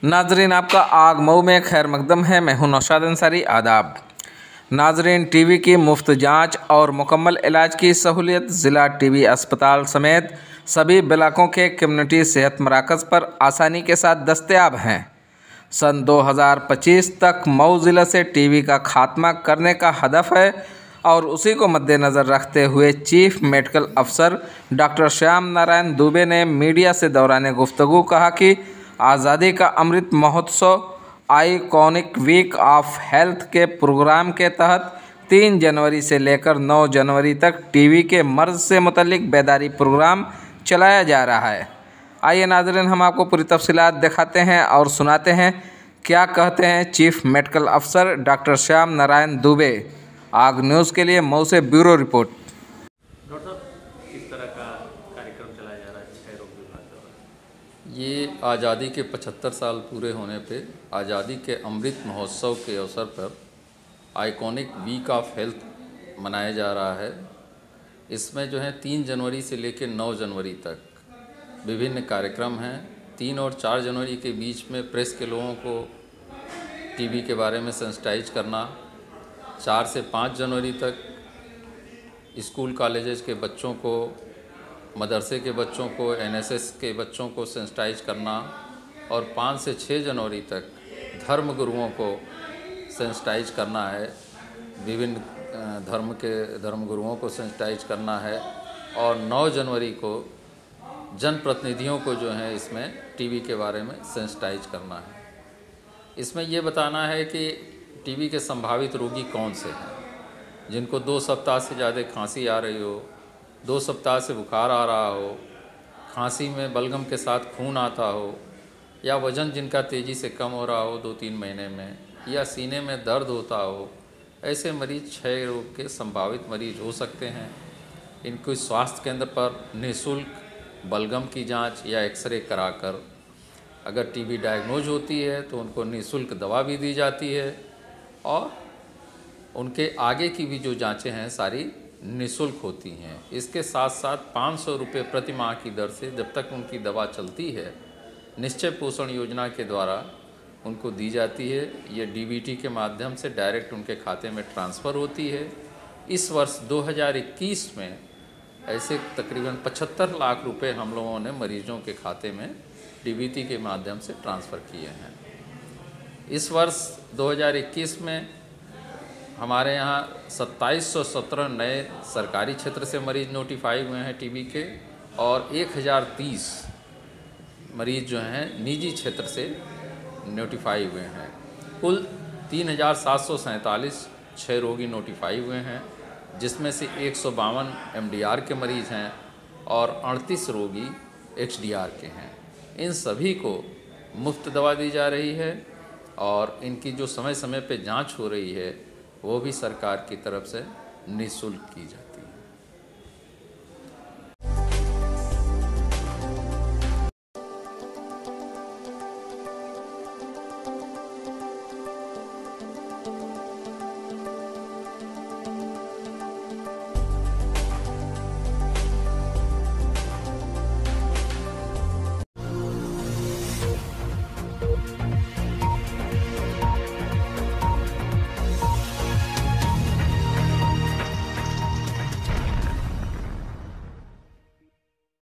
नाजरीन, आपका आग मऊ में खैर मकदम है। मैं हूं नौशाद अंसारी। आदाब नाजरीन, टीबी की मुफ्त जांच और मुकम्मल इलाज की सहूलियत ज़िला टीबी अस्पताल समेत सभी ब्लॉकों के कम्युनिटी सेहत मराकज़ पर आसानी के साथ दस्तयाब हैं। सन 2025 तक मऊ ज़िले से टीबी का खात्मा करने का हदफ है और उसी को मद्देनज़र रखते हुए चीफ मेडिकल अफसर डॉक्टर श्याम नारायण दुबे ने मीडिया से दौरान गुफ्तगू कहा कि आज़ादी का Amrit Mahotsav iconic week of health के प्रोग्राम के तहत 3 जनवरी से लेकर 9 जनवरी तक टीबी के मर्ज से मुतल्लिक बेदारी प्रोग्राम चलाया जा रहा है। आइए नाज़रीन, हम आपको पूरी तफसीलात दिखाते हैं और सुनाते हैं क्या कहते हैं चीफ मेडिकल अफसर डॉक्टर श्याम नारायण दुबे। आग न्यूज़ के लिए मऊ से ब्यूरो रिपोर्ट। डॉक्टर साहब, किस तरह का कार्यक्रम चलाया जा रहा है क्षय रोग विभाग द्वारा? ये आज़ादी के 75 साल पूरे होने पे आज़ादी के अमृत महोत्सव के अवसर पर आइकॉनिक वीक ऑफ हेल्थ मनाया जा रहा है। इसमें जो है 3 जनवरी से लेकर 9 जनवरी तक विभिन्न कार्यक्रम हैं। 3 और 4 जनवरी के बीच में प्रेस के लोगों को टीबी के बारे में सेंसिटाइज करना। 4 से 5 जनवरी तक स्कूल कॉलेजेस के बच्चों को, मदरसे के बच्चों को, एनएसएस के बच्चों को सेंसिटाइज करना और 5 से 6 जनवरी तक धर्म गुरुओं को सेंसिटाइज करना है। विभिन्न धर्म गुरुओं को सेंसिटाइज करना है और 9 जनवरी को जनप्रतिनिधियों को जो है इसमें टीबी के बारे में सेंसिटाइज करना है। इसमें ये बताना है कि टीबी के संभावित रोगी कौन से हैं, जिनको 2 सप्ताह से ज़्यादा खांसी आ रही हो, 2 सप्ताह से बुखार आ रहा हो, खांसी में बलगम के साथ खून आता हो, या वज़न जिनका तेज़ी से कम हो रहा हो 2-3 महीने में, या सीने में दर्द होता हो। ऐसे मरीज़ क्षय रोग के संभावित मरीज़ हो सकते हैं। इनको स्वास्थ्य केंद्र पर निःशुल्क बलगम की जांच या एक्सरे कराकर अगर टीबी डायग्नोज होती है तो उनको निःशुल्क दवा भी दी जाती है और उनके आगे की भी जो जांचें हैं सारी निःशुल्क होती हैं। इसके साथ साथ 500 रुपये प्रति माह की दर से जब तक उनकी दवा चलती है निश्चय पोषण योजना के द्वारा उनको दी जाती है। ये डीबीटी के माध्यम से डायरेक्ट उनके खाते में ट्रांसफ़र होती है। इस वर्ष 2021 में ऐसे तकरीबन 75 लाख रुपए हम लोगों ने मरीजों के खाते में डीबीटी के माध्यम से ट्रांसफ़र किए हैं। इस वर्ष 2021 में हमारे यहाँ 2717 नए सरकारी क्षेत्र से मरीज़ नोटिफाई हुए हैं टीबी के और 1030 मरीज़ जो हैं निजी क्षेत्र से नोटिफाई हुए हैं। कुल 3747 क्षय रोगी नोटिफाई हुए हैं, जिसमें से 152 एमडीआर के मरीज़ हैं और 38 रोगी एक्सडीआर के हैं। इन सभी को मुफ्त दवा दी जा रही है और इनकी जो समय समय पे जांच हो रही है वो भी सरकार की तरफ से निःशुल्क की जाती है।